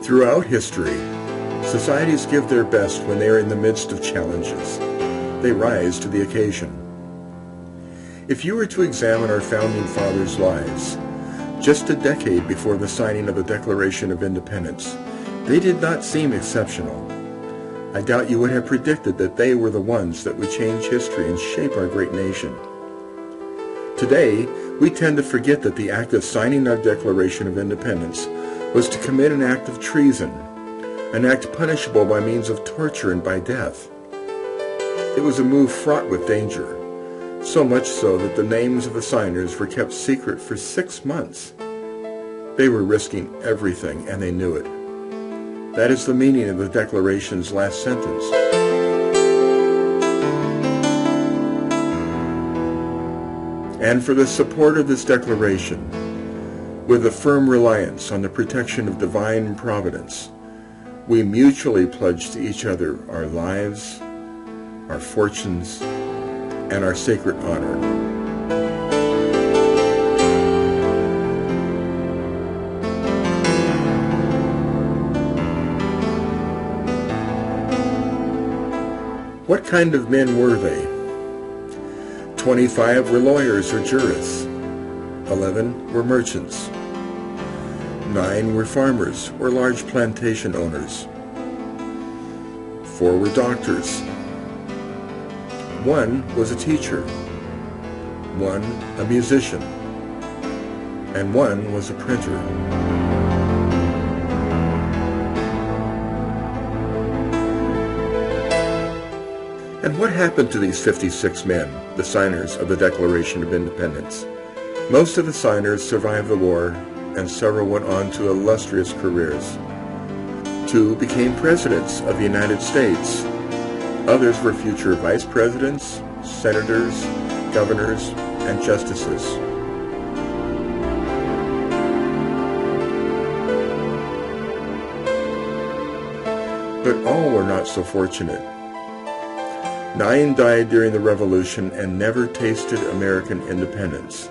Throughout history, societies give their best when they are in the midst of challenges. They rise to the occasion. If you were to examine our founding fathers' lives, just a decade before the signing of the Declaration of Independence, they did not seem exceptional. I doubt you would have predicted that they were the ones that would change history and shape our great nation. Today, we tend to forget that the act of signing our Declaration of Independence was to commit an act of treason, an act punishable by means of torture and by death. It was a move fraught with danger, so much so that the names of the signers were kept secret for 6 months. They were risking everything, and they knew it. That is the meaning of the Declaration's last sentence. And for the support of this Declaration, with a firm reliance on the protection of divine providence, we mutually pledge to each other our lives, our fortunes, and our sacred honor. What kind of men were they? 25 were lawyers or jurists. 11 were merchants. 9 were farmers or large plantation owners. 4 were doctors. 1 was a teacher. 1 a musician. And 1 was a printer. And what happened to these 56 men, the signers of the Declaration of Independence? Most of the signers survived the war, and several went on to illustrious careers. 2 became presidents of the United States. Others were future vice presidents, senators, governors, and justices. But all were not so fortunate. 9 died during the Revolution and never tasted American independence.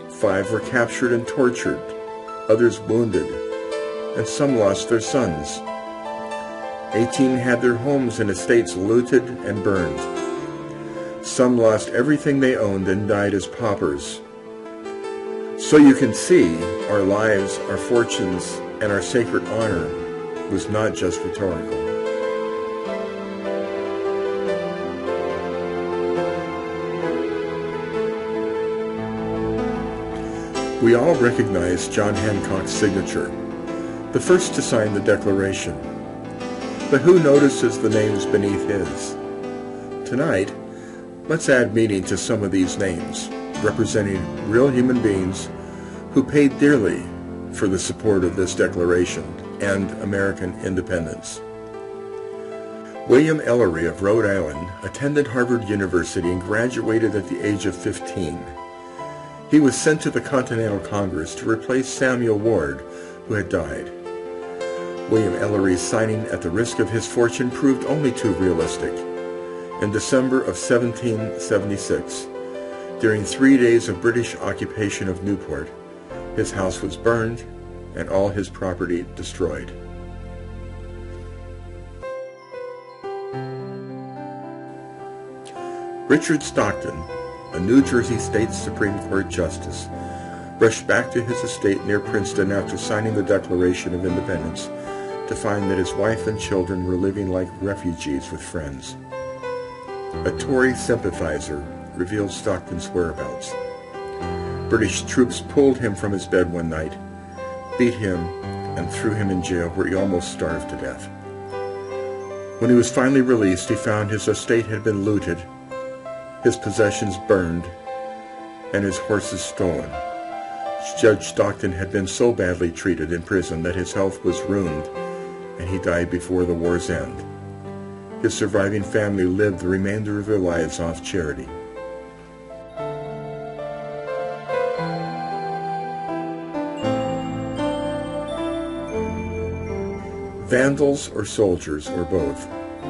5 were captured and tortured, others wounded, and some lost their sons. 18 had their homes and estates looted and burned. Some lost everything they owned and died as paupers. So you can see, our lives, our fortunes, and our sacred honor was not just rhetorical. We all recognize John Hancock's signature, the first to sign the Declaration. But who notices the names beneath his? Tonight, let's add meaning to some of these names, representing real human beings who paid dearly for the support of this Declaration and American independence. William Ellery of Rhode Island attended Harvard University and graduated at the age of 15. He was sent to the Continental Congress to replace Samuel Ward, who had died. William Ellery's signing at the risk of his fortune proved only too realistic. In December of 1776, during 3 days of British occupation of Newport, his house was burned and all his property destroyed. Richard Stockton, a New Jersey State Supreme Court justice, rushed back to his estate near Princeton after signing the Declaration of Independence to find that his wife and children were living like refugees with friends. A Tory sympathizer revealed Stockton's whereabouts. British troops pulled him from his bed one night, beat him, and threw him in jail where he almost starved to death. When he was finally released, he found his estate had been looted, his possessions burned, and his horses stolen. Judge Stockton had been so badly treated in prison that his health was ruined, and he died before the war's end. His surviving family lived the remainder of their lives off charity. Vandals or soldiers, or both,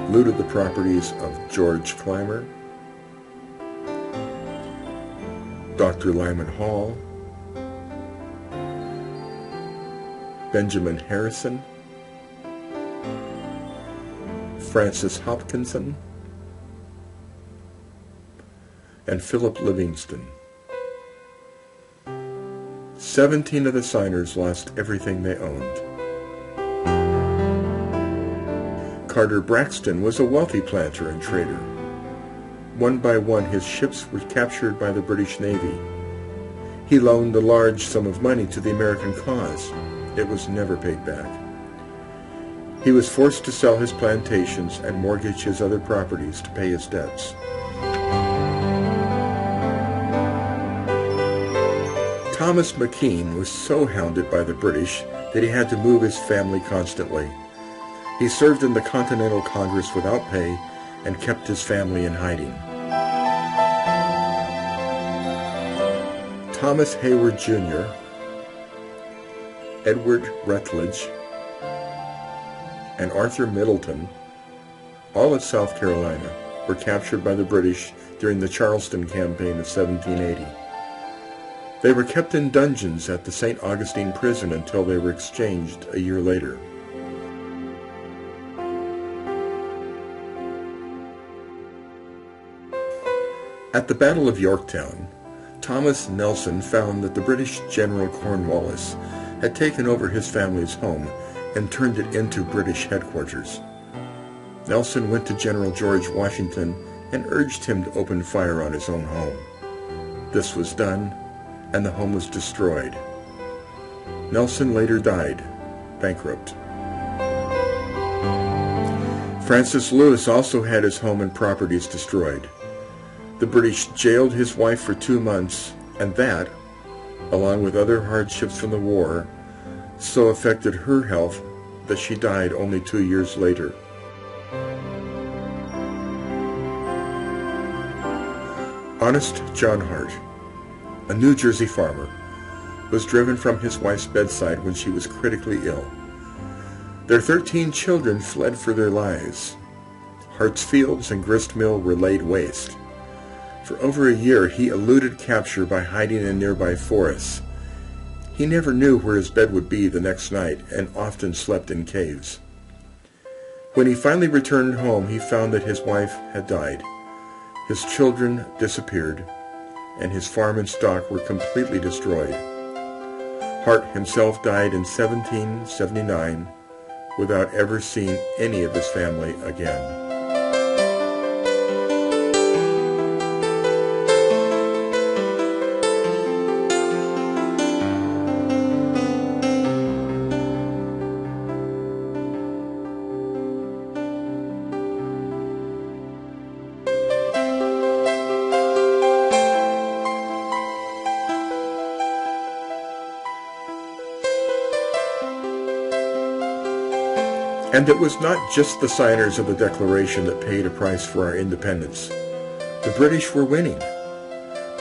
looted the properties of George Clymer, Dr. Lyman Hall, Benjamin Harrison, Francis Hopkinson, and Philip Livingston. 17 of the signers lost everything they owned. Carter Braxton was a wealthy planter and trader. One by one, his ships were captured by the British Navy. He loaned a large sum of money to the American cause. It was never paid back. He was forced to sell his plantations and mortgage his other properties to pay his debts. Thomas McKean was so hounded by the British that he had to move his family constantly. He served in the Continental Congress without pay and kept his family in hiding. Thomas Hayward Jr., Edward Rutledge, and Arthur Middleton, all of South Carolina, were captured by the British during the Charleston campaign of 1780. They were kept in dungeons at the St. Augustine prison until they were exchanged a year later. At the Battle of Yorktown, Thomas Nelson found that the British General Cornwallis had taken over his family's home and turned it into British headquarters. Nelson went to General George Washington and urged him to open fire on his own home. This was done, and the home was destroyed. Nelson later died, bankrupt. Francis Lewis also had his home and properties destroyed. The British jailed his wife for 2 months, and that, along with other hardships from the war, so affected her health that she died only 2 years later. Honest John Hart, a New Jersey farmer, was driven from his wife's bedside when she was critically ill. Their 13 children fled for their lives. Hart's fields and grist mill were laid waste. For over a year, he eluded capture by hiding in nearby forests. He never knew where his bed would be the next night and often slept in caves. When he finally returned home, he found that his wife had died. His children disappeared, and his farm and stock were completely destroyed. Hart himself died in 1779 without ever seeing any of his family again. And it was not just the signers of the Declaration that paid a price for our independence. The British were winning,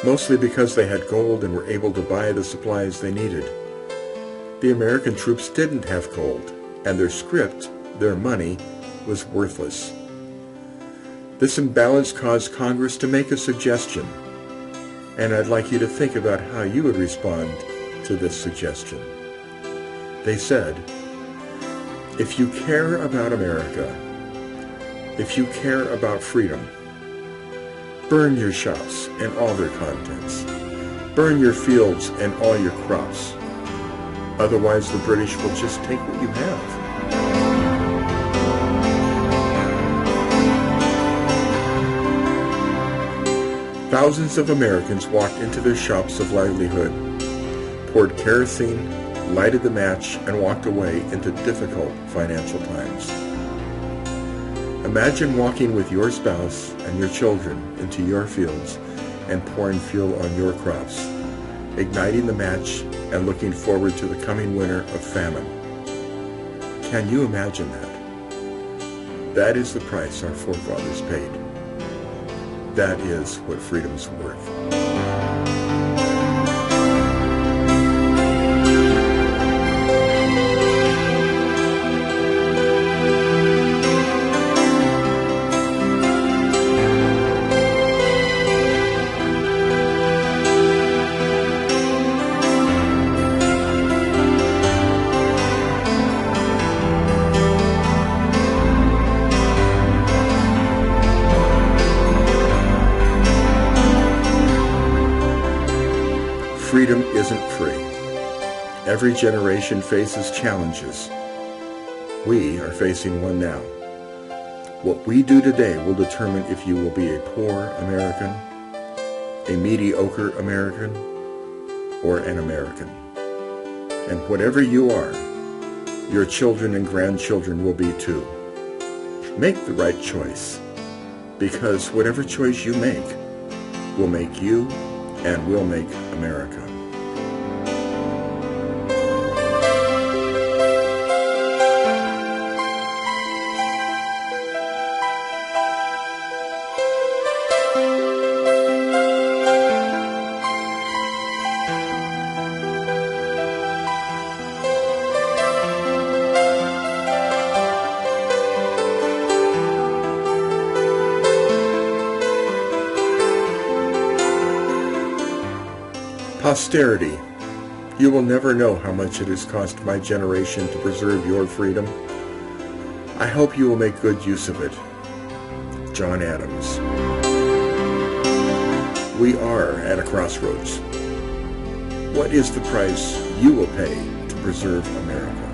mostly because they had gold and were able to buy the supplies they needed. The American troops didn't have gold, and their script, their money, was worthless. This imbalance caused Congress to make a suggestion, and I'd like you to think about how you would respond to this suggestion. They said, if you care about America, if you care about freedom, burn your shops and all their contents. Burn your fields and all your crops. Otherwise, the British will just take what you have. Thousands of Americans walked into their shops of livelihood, poured kerosene, lighted the match, and walked away into difficult financial times. Imagine walking with your spouse and your children into your fields and pouring fuel on your crops, igniting the match and looking forward to the coming winter of famine. Can you imagine that? That is the price our forefathers paid. That is what freedom's worth. freedom isn't free. Every generation faces challenges. We are facing one now. What we do today will determine if you will be a poor American, a mediocre American, or an American. And whatever you are, your children and grandchildren will be too. Make the right choice, because whatever choice you make will make you and will make America. Posterity, you will never know how much it has cost my generation to preserve your freedom. I hope you will make good use of it. John Adams. We are at a crossroads. What is the price you will pay to preserve America?